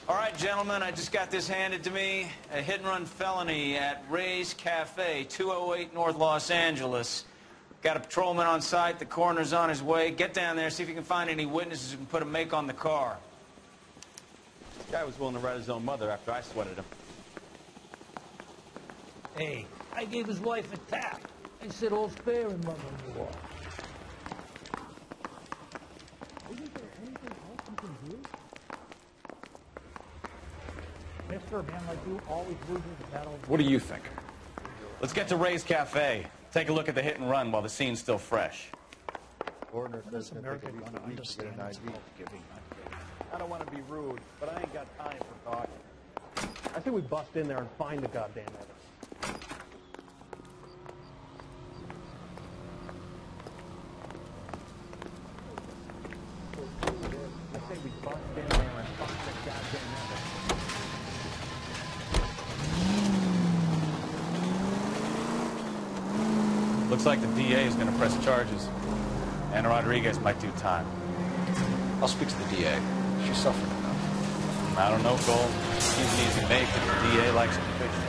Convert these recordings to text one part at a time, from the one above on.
All right, gentlemen, I just got this handed to me. A hit-and-run felony at Ray's Cafe, 208 North Los Angeles. Got a patrolman on site. The coroner's on his way. Get down there, see if you can find any witnesses who can put a make on the car. This guy was willing to write his own mother after I sweated him. Hey, I gave his wife a tap. I said, all's fair in love and war. Isn't there anything else you can do? Mister, a man like you always loses the battle. What do you think? Let's get to Ray's Cafe. Take a look at the hit and run while the scene's still fresh. Coroner Does says America take a gonna week to get understand an it's ID. about giving? I don't want to be rude, but I ain't got time for talking. I think we bust in there and find the goddamn evidence. I say we bust in there and find the goddamn evidence. Looks like the DA is going to press charges. And Rodriguez might do time. I'll speak to the DA. She's suffering enough. I don't know, Cole. He's an easy make, but the DA likes conviction.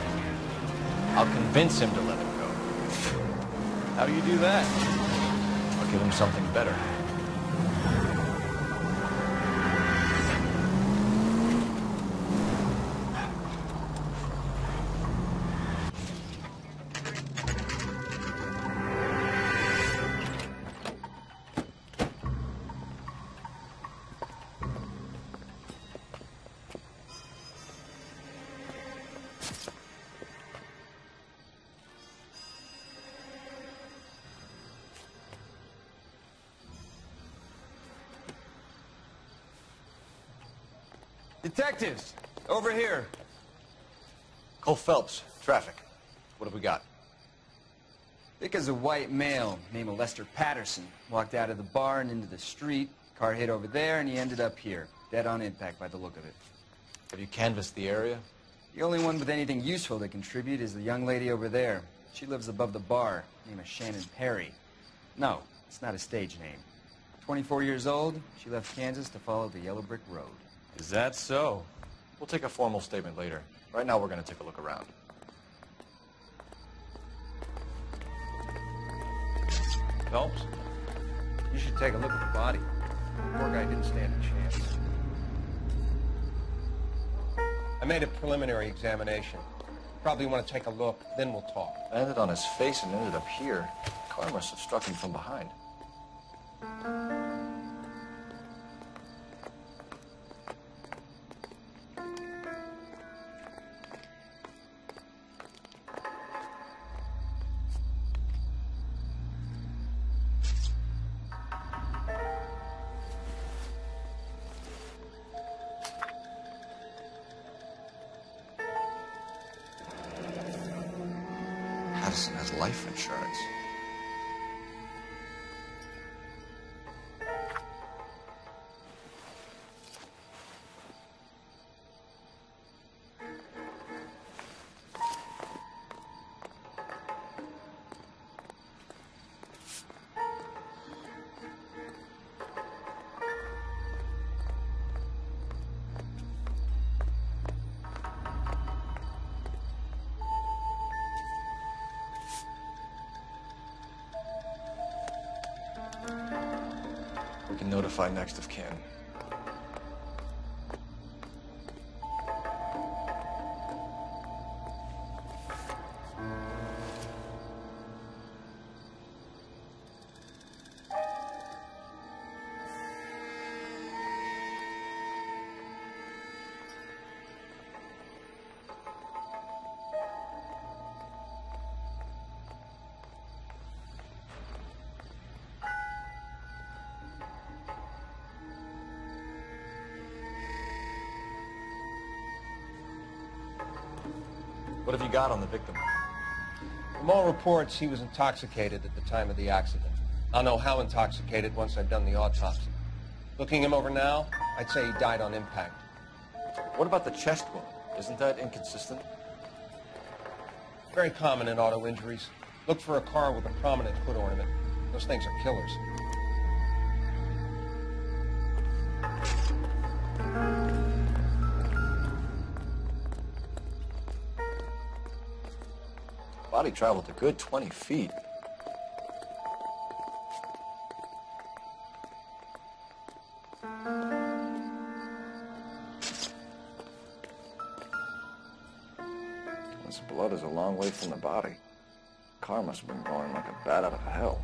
I'll convince him to let him go. How do you do that? I'll give him something better. Detectives, over here. Cole Phelps, traffic. What have we got? Vic is a white male named Lester Patterson. Walked out of the bar and into the street. Car hit over there, and he ended up here. Dead on impact by the look of it. Have you canvassed the area? The only one with anything useful to contribute is the young lady over there. She lives above the bar. Name is Shannon Perry. No, it's not a stage name. 24 years old, she left Kansas to follow the Yellow Brick Road. Is that so? We'll take a formal statement later. Right now, we're going to take a look around. Phelps, you should take a look at the body. The poor guy didn't stand a chance. I made a preliminary examination. Probably want to take a look, then we'll talk. Landed on his face and ended up here. The car must have struck him from behind. Patterson has life insurance. We can notify next of kin. What have you got on the victim? From all reports, he was intoxicated at the time of the accident. I'll know how intoxicated once I've done the autopsy. Looking him over now, I'd say he died on impact. What about the chest wound? Isn't that inconsistent? Very common in auto injuries. Look for a car with a prominent foot ornament. Those things are killers. Body traveled a good 20 feet. This blood is a long way from the body. Car must have been going like a bat out of hell.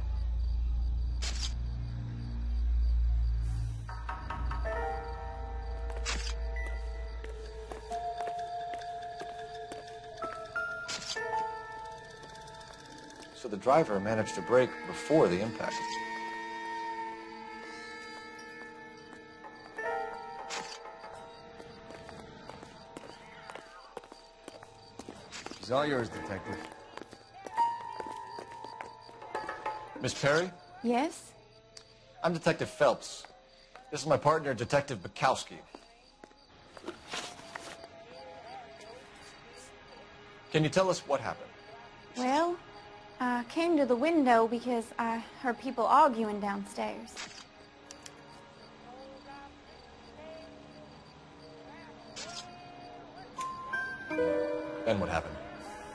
So the driver managed to brake before the impact. It's all yours, Detective. Miss Perry? Yes? I'm Detective Phelps. This is my partner, Detective Bukowski. Can you tell us what happened? Well, I came to the window because I heard people arguing downstairs. And what happened?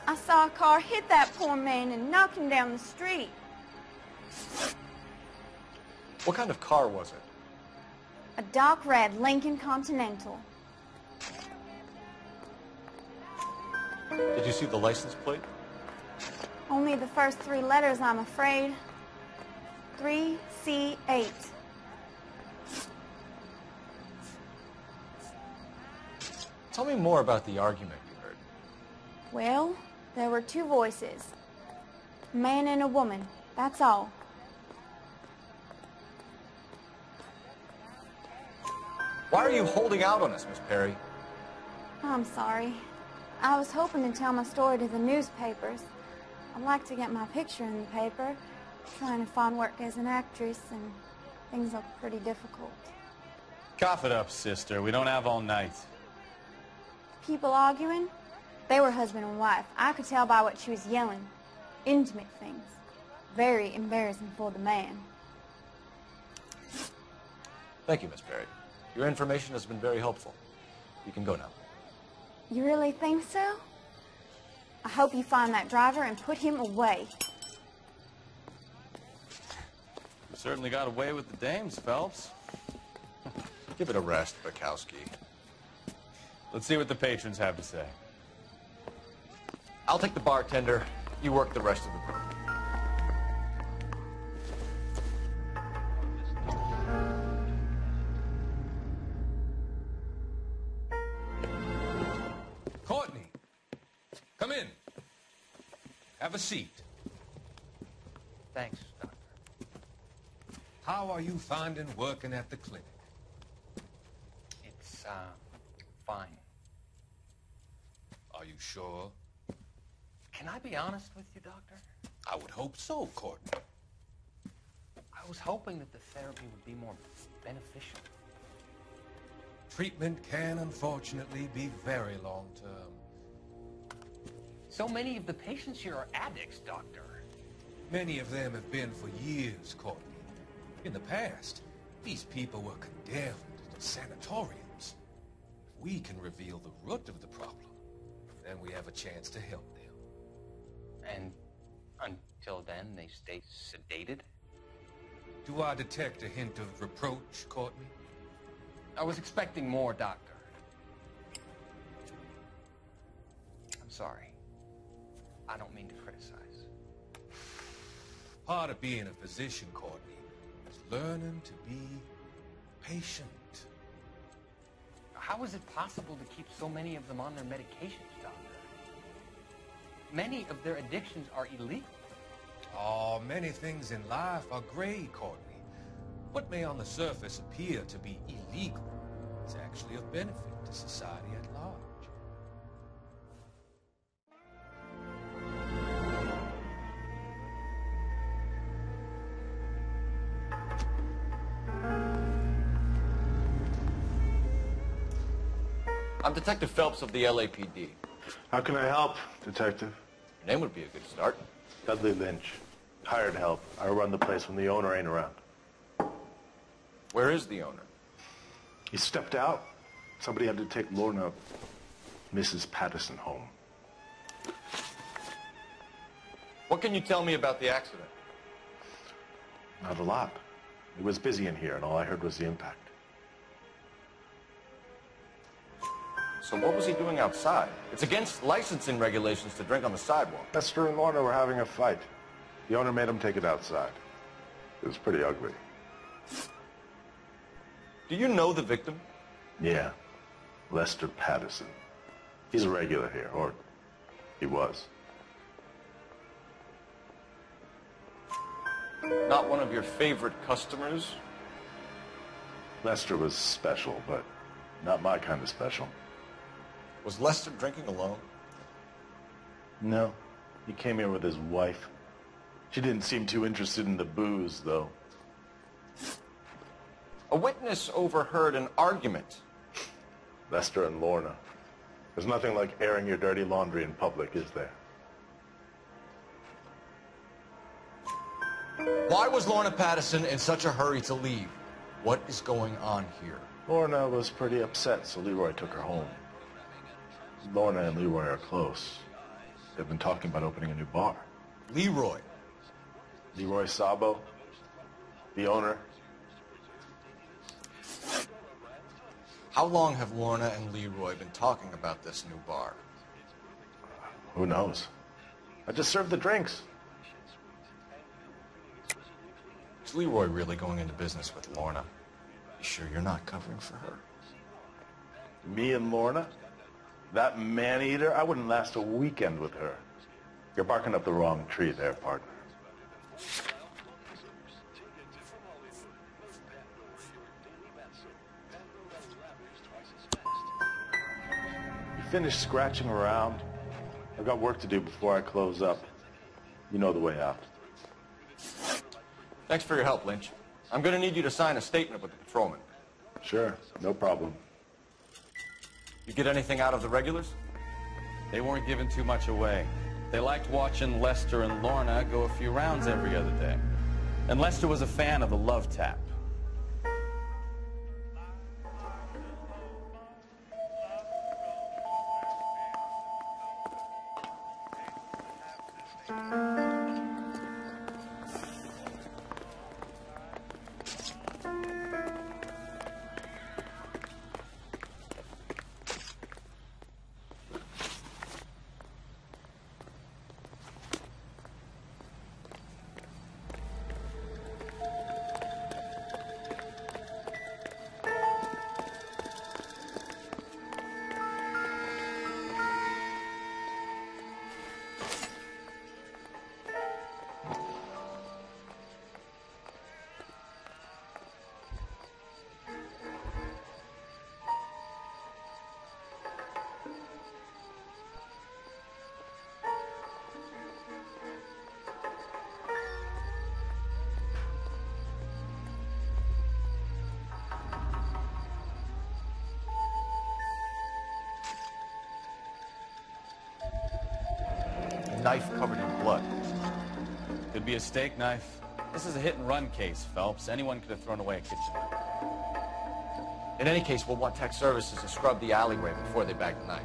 I saw a car hit that poor man and knock him down the street. What kind of car was it? A dark red Lincoln Continental. Did you see the license plate? Only the first 3 letters, I'm afraid. 3C8. Tell me more about the argument you heard. Well, there were 2 voices. A man and a woman, that's all. Why are you holding out on us, Miss Perry? I'm sorry. I was hoping to tell my story to the newspapers. I'd like to get my picture in the paper. Trying to find work as an actress, and things look pretty difficult. Cough it up, sister. We don't have all night. People arguing? They were husband and wife. I could tell by what she was yelling. Intimate things. Very embarrassing for the man. Thank you, Miss Perry. Your information has been very helpful. You can go now. You really think so? I hope you find that driver and put him away. You certainly got away with the dames, Phelps. Give it a rest, Bukowski. Let's see what the patrons have to say. I'll take the bartender. You work the rest of the room. Courtney, come in. Have a seat. Thanks, Doctor. How are you finding working at the clinic? It's, fine. Are you sure? Can I be honest with you, Doctor? I would hope so, Courtney. I was hoping that the therapy would be more beneficial. Treatment can, unfortunately, be very long-term. So many of the patients here are addicts, Doctor. Many of them have been for years, Courtney. In the past, these people were condemned to sanatoriums. If we can reveal the root of the problem, then we have a chance to help them. And until then, they stay sedated? Do I detect a hint of reproach, Courtney? I was expecting more, Doctor. I'm sorry. I don't mean to criticize. Part of being a physician, Courtney, is learning to be patient. How is it possible to keep so many of them on their medications, Doctor? Many of their addictions are illegal. Oh, many things in life are gray, Courtney. What may on the surface appear to be illegal is actually of benefit to society at large. I'm Detective Phelps of the LAPD. How can I help, Detective? Your name would be a good start. Dudley Lynch. Hired help. I run the place when the owner ain't around. Where is the owner? He stepped out. Somebody had to take Lorna, Mrs. Patterson, home. can you tell me about the accident? Not a lot. It was busy in here, and all I heard was the impact. So what was he doing outside? It's against licensing regulations to drink on the sidewalk. Lester and Lorna were having a fight. The owner made him take it outside. It was pretty ugly. Do you know the victim? Yeah. Lester Patterson. He's a regular here, or he was. Not one of your favorite customers? Lester was special, but not my kind of special. Was Lester drinking alone? No. He came here with his wife. She didn't seem too interested in the booze, though. A witness overheard an argument. Lester and Lorna. There's nothing like airing your dirty laundry in public, is there? Why was Lorna Patterson in such a hurry to leave? What is going on here? Lorna was pretty upset, so Leroy took her home. Lorna and Leroy are close. They've been talking about opening a new bar. Leroy? Leroy Sabo, the owner. How long have Lorna and Leroy been talking about this new bar? Who knows? I just served the drinks. Is Leroy really going into business with Lorna? You sure you're not covering for her? Me and Lorna? That man-eater? I wouldn't last a weekend with her. You're barking up the wrong tree there, partner. You finished scratching around? I've got work to do before I close up. You know the way out. Thanks for your help, Lynch. I'm going to need you to sign a statement with the patrolman. Sure, no problem. You get anything out of the regulars? They weren't giving too much away. They liked watching Lester and Lorna go a few rounds every other day. And Lester was a fan of the love tap. Knife covered in blood. Could be a steak knife. This is a hit-and-run case, Phelps. Anyone could have thrown away a kitchen knife. In any case, we'll want tech services to scrub the alleyway before they bag the knife.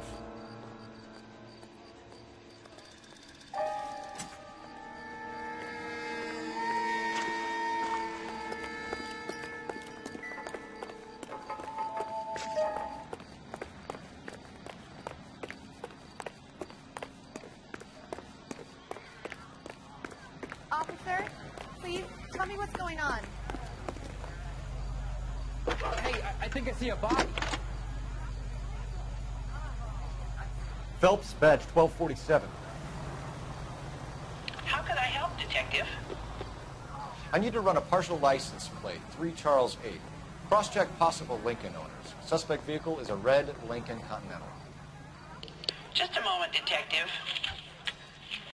Officer, please tell me what's going on. Hey, I think I see a body. Phelps, badge 1247. How can I help, Detective? I need to run a partial license plate, 3 Charles 8. Cross-check possible Lincoln owners. Suspect vehicle is a red Lincoln Continental. Just a moment, Detective.